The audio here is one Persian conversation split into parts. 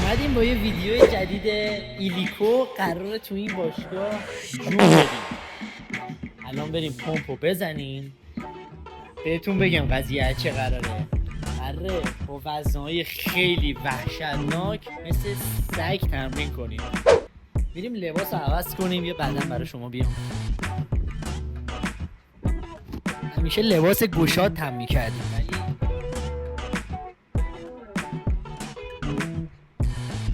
اومدیم با یه ویدیو جدید ایلیکو قراره تو این باشگاه جون بدیم. الان بریم پمپو بزنیم بهتون بگم قضیه چه قراره با وزنهای خیلی وحشتناک مثل سگ تمرین کنیم. میریم لباس رو عوض کنیم یه بدن برای شما بیام. همیشه لباس گشاد تم میکردیم ولی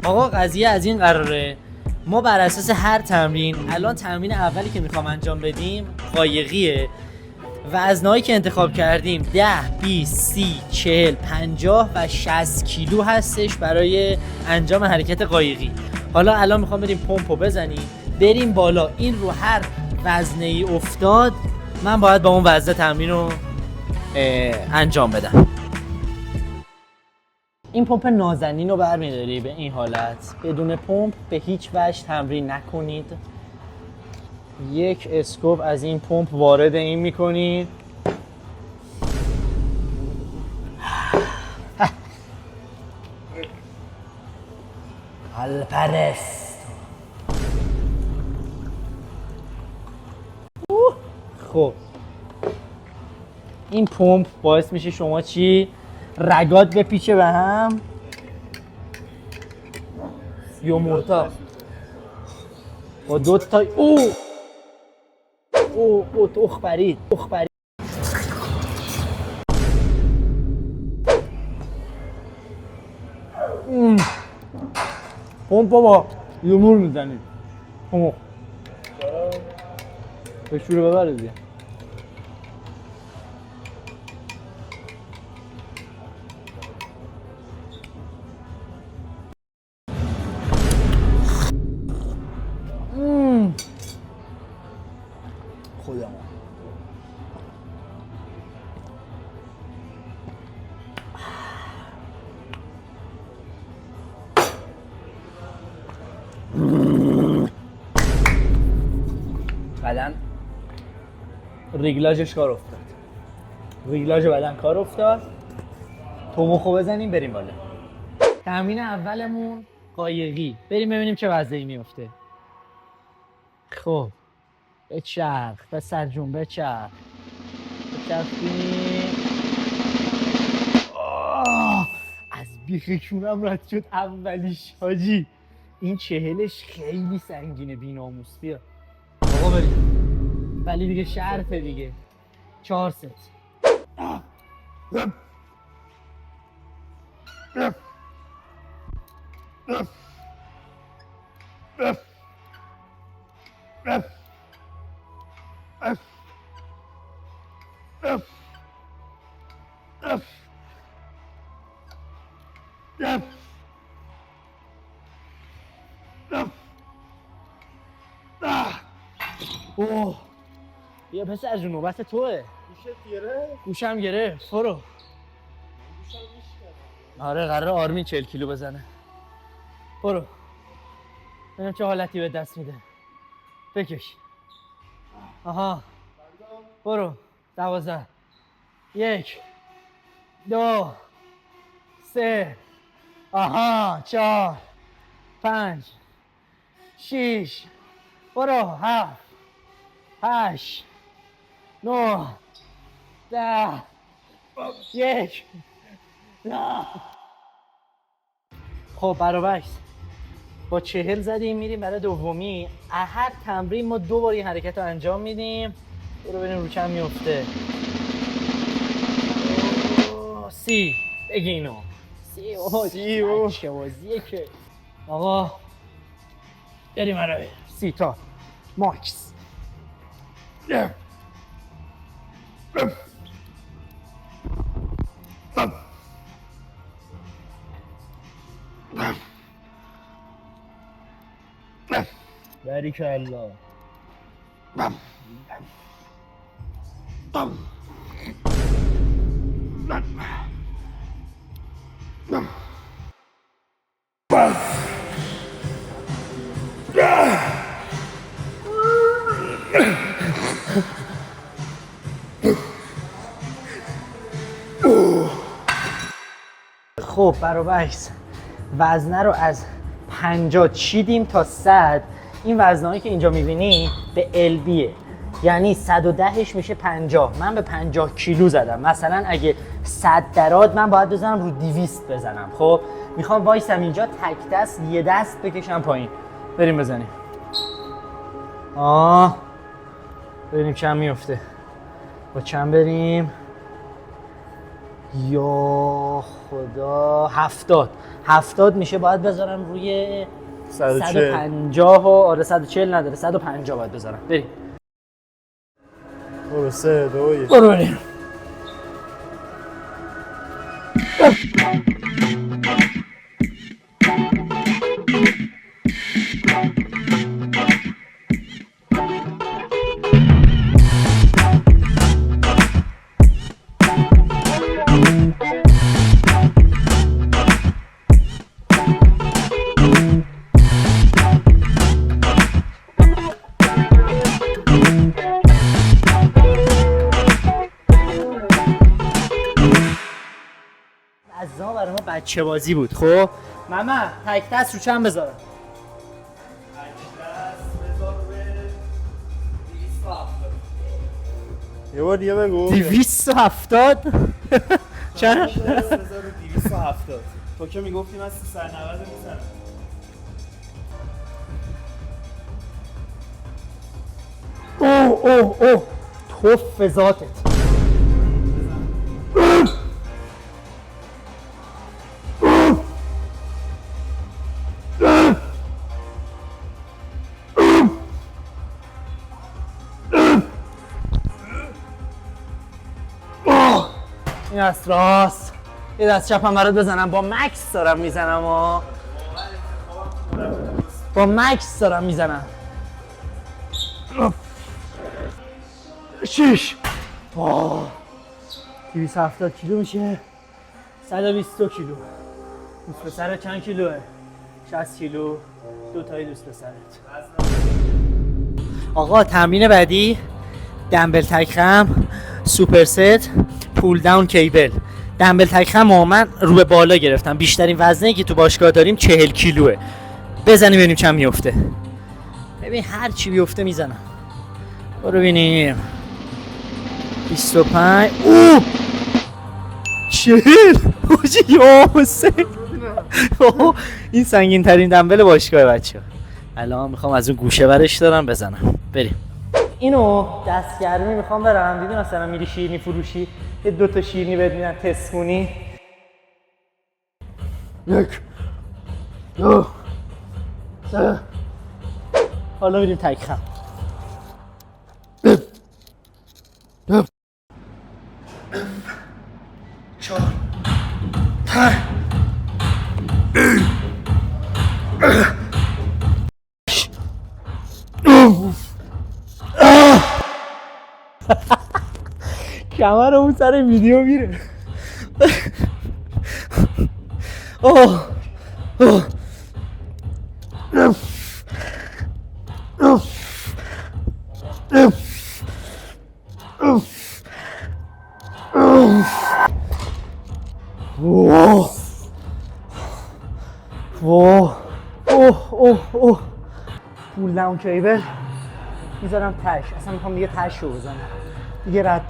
آقا قضیه از این قراره ما بر اساس هر تمرین، الان تمرین اولی که میخوام انجام بدیم قایقیه، وزنهایی که انتخاب کردیم 10 20 30 40 50 و 60 کیلو هستش برای انجام حرکت قایقی. حالا الان میخوام بریم پمپو بزنیم بریم بالا. این رو هر وزنه ای افتاد من باید با اون وزنه تمرین رو انجام بدم. این پمپ نازنین رو برمیداری به این حالت. بدون پمپ به هیچ وجه تمرین نکنید. یک اسکوپ از این پمپ وارد این میکنید. الپرست. خب این پمپ باعث میشه شما چی؟ رگات بپیچه به هم یا مرتا با دو تا او تخ برید. پمپ بابا یومور میزنید. پمپ به شوره ببره دیگه. خودم بدن ریگلاژش کار افتاد. ریگلاژ بدن کار افتاد. تومخو بزنیم بریم بالا. تمرین اولمون قایقی. بریم ببینیم چه وضعی میفته. خب بچرخ پسر جون بچرخ بچرخیم. از بیخ کونم رد شد اولیش حاجی. این چهلش خیلی سنگینه بی‌ناموس. بیا آقا بریم. ولی دیگه شرفه دیگه. 4 ست. اوه بیا پسر جون نوبت توه. گوشت گرفت؟ گوشم گرفت. برو. آره قراره آرمین 40 کیلو بزنه. برو ببینم چه حالتی به دست میده. بکش. آها برو. 12 1 2 3 آها 4 5 6 برو 7 8 9 10 1 خب برابرش با 40 زدیم میریم برای دومی. هر تمرین ما 2 بار این حرکت رو انجام میدیم. برو ببینیم رو چند میفته. 30 بگی اینو 30 چه بازیه که آقا بریم برای 30 تا ماکس. باریکالله. خب برابرش وزنه رو از 50 چیدیم تا 100. این وزنهایی که اینجا میبینی به LBه، یعنی 110ش میشه 50. من به 50 کیلو زدم. مثلا اگه 100 دراد من باید بزنم رو 200 بزنم. خب میخوام وایسم اینجا تک دست یه دست بکشم پایین. بریم بزنیم. بریم چند میفته. با چند بریم؟ یا خدا 70 میشه. باید بذارم روی 150 و آره 140 نداره 150 باید بذارم. بریم. برو 3 2 1 برو بریم. عزیزان برای ما بچه بازی بود. خب ماما تک دست رو چند بذارم؟ تک دست بذار به 270. یه بار دیگه بگو. 270 چند؟ تک دست بذار به 270. تو که میگفتی من 390 میزنم. اوه توف ذاتت. این دست راست، یه دست چپم برات بزنم. با مکس دارم میزنم با مکس دارم میزنم. 6 270 کیلو میشه 122 کیلو. دوست پسر چند کیلوه؟ 60 کیلو. دو تای دوست پسرت. آقا تمرین بعدی دمبل تک خم، سوپر ست، پول داون کیبل. دمبل تک خم من رو به بالا گرفتم. بیشترین وزنی که تو باشگاه داریم 40 کیلوه. بزنیم ببینیم چند میفته. ببین هر چی بیفته میزنم. برو ببینیم. 25 40 حاجی یا حسین. این سنگین ترین دمبل باشگاه بچه‌ها. الان میخوام از اون گوشه برش دارم بزنم. بریم. اینو دستگرمی میخوام برم. دیدی مثلا میری شیرینی فروشی یه 2 تا شیرینی بهت میدن تست کنی. 1 2 3. حالا بریم تک خم. کمر اون سر ویدیو میره. پول داون کیبل میذارم تش. اصلا میخوام دیگه تش رو بزنم. دیگه رد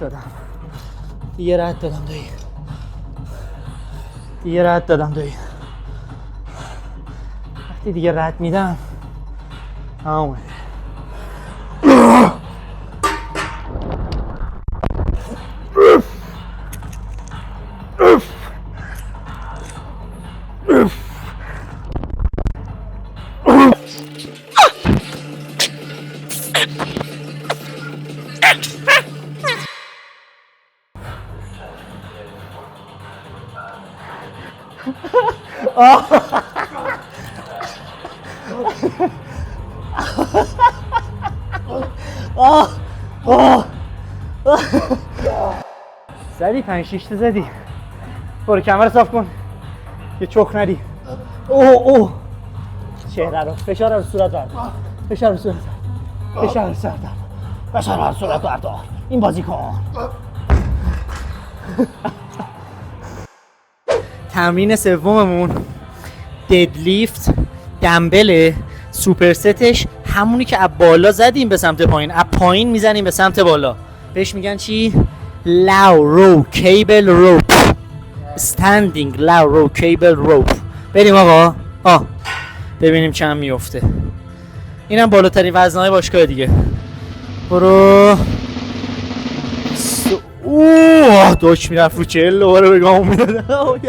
دادم دایی. وقتی دیگه رد میدم تمامه. زدی 5-6 تا زدی. برو کمر صاف کن یه چخ ندی. چهره رو فشار رو صورت بردار. فشار رو صورت بردار. این بازی کن. تمرین سوممون ددلیفت دمبله، سوپرستش همونی که از بالا زدیم به سمت پایین، از پایین میزنیم به سمت بالا. بهش میگن چی؟ لاو رو کیبل روپ، استندینگ لاو رو کیبل روپ. بریم آقا. ببینیم چند میفته. اینم بالاترین وزنهای باشگاه دیگه. برو. اوه داش میرفت رو 40 دوباره بگم میدادم.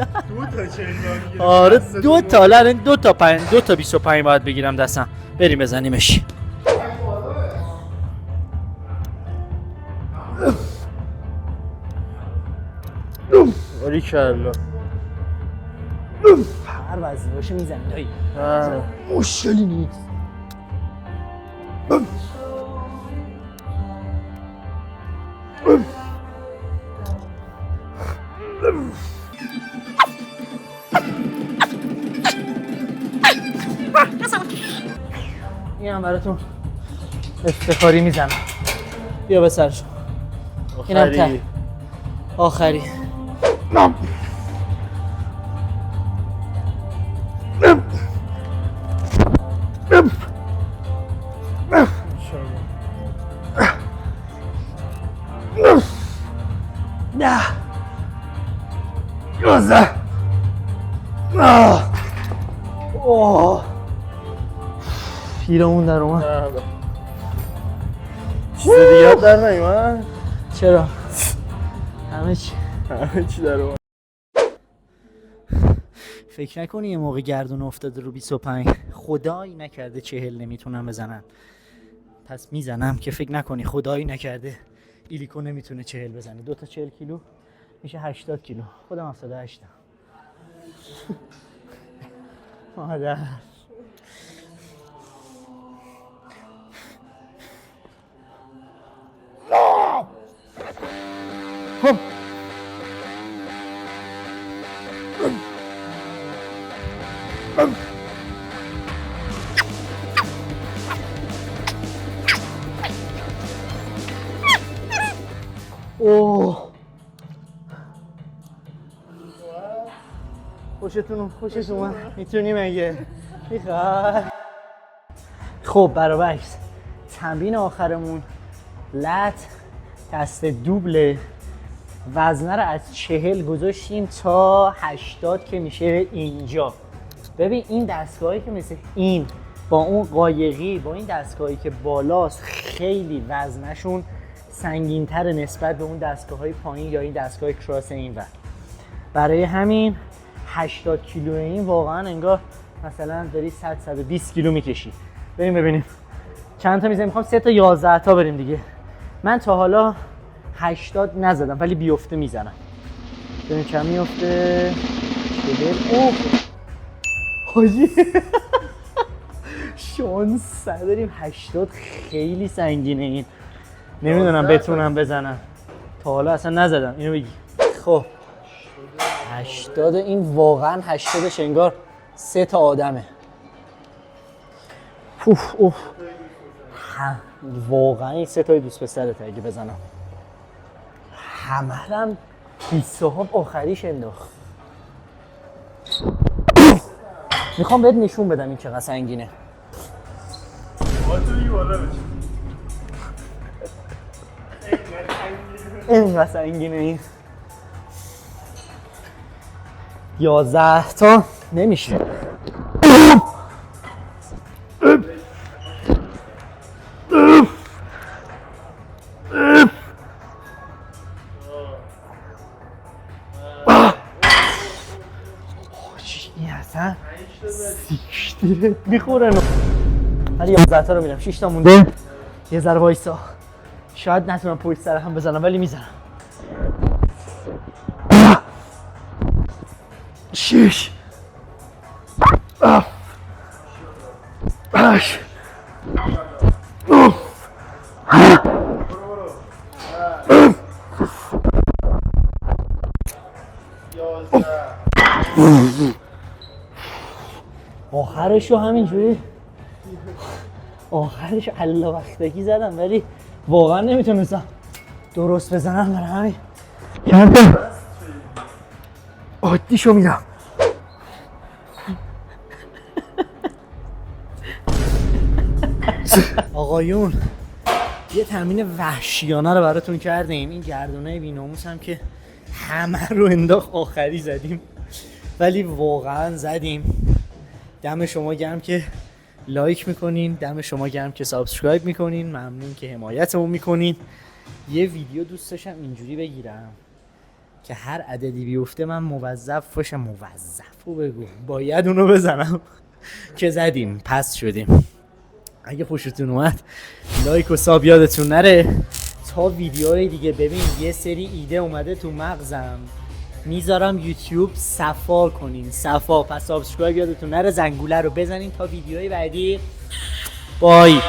آره 2 تا الان 2 تا 5 2 تا 25 باید بگیرم دستم. بریم بزنیمش. باریکلا. هر وزنی باشه میزنی دایی. مشکلی نیست. این هم براتون افتخاری میزنم. بیا به سرشون. اینم آخری. پیرمون در اومد. چیز دیگه در نیومد؟ چرا؟ همه چی در اومد. فکر نکنی یه موقع گردون افتاده رو 25 خدایی نکرده 40 نمیتونم بزنم، پس میزنم که فکر نکنی خدایی نکرده ایلیکو نمیتونه 40 بزنه. 2 تا 40 کیلو میشه 80 کیلو. خودم 78 مادر. اوه خوشت اومد؟ میتونی مگه؟ میخوای؟ خب برابرعکس تمرین آخرمون لت دست دوبله. وزنه رو از 40 گذاشتیم تا 80 که میشه اینجا. ببین این دستگاهی که مثل این با اون قایقی با این دستگاهی که بالاست خیلی وزنشون سنگین‌تر نسبت به اون دستگاه‌های پایین یا این دستگاه کراس اینور. برای همین 80 کیلو این واقعا انگار مثلا داری 120 کیلو میکشی. بریم ببینیم چند تا میزنیم. میخوام 3 تا 11 تا بریم دیگه. من تا حالا 80 نزدم ولی بیفته میزنم. ببین چند میفته. اوه حاجی شانس داریم. 80 خیلی سنگینه این. نمیدونم بتونم بزنم. تا حالا اصلا نزدم. اینو بگی. خب 80 این واقعا 80 انگار 3 تا آدمه. اوه واقعا این 3 تای دوست پسرت اگه بزنم. همرم 20 صاحب آخریش انداخت. میخوام بهت نشون بدم این چقدر سنگینه. اینقدر سنگینه این. 11 تا نمیشه. این اصلا سیکشتیرت میخورن. ولی 11 تا رو میرم. 6 تا مونده. یه ذره وایسا. شاید نتونم پشت سر هم بزنم ولی میزنم. 6 8 آخرشو همینجوری آخرشو الله وقتکی زدم ولی واقعا نمیتونستم درست بزنم. برای همین چند تا عادیشو میدم. آقایون یه تمرین وحشیانه رو براتون کردیم. این گردونه بی‌ناموس هم که همه رو انداخت آخری زدیم، ولی واقعا زدیم. دم شما گرم که لایک میکنین، دم شما گرم که سابسکرایب میکنین، ممنون که حمایتمون میکنین. یه ویدیو دوست داشتم اینجوری بگیرم که هر عددی بیفته من موظف باشم، موظفو بگو باید اونو بزنم که زدیم، پس شدیم. اگه خوشتون اومد لایک و ساب یادتون نره تا ویدیوهای دیگه. ببین یه سری ایده اومده تو مغزم، میذارم یوتیوب صفا کنین، صفا. پس سابسکرایب یادتون نره، زنگوله رو بزنین تا ویدیوهای بعدی. بای.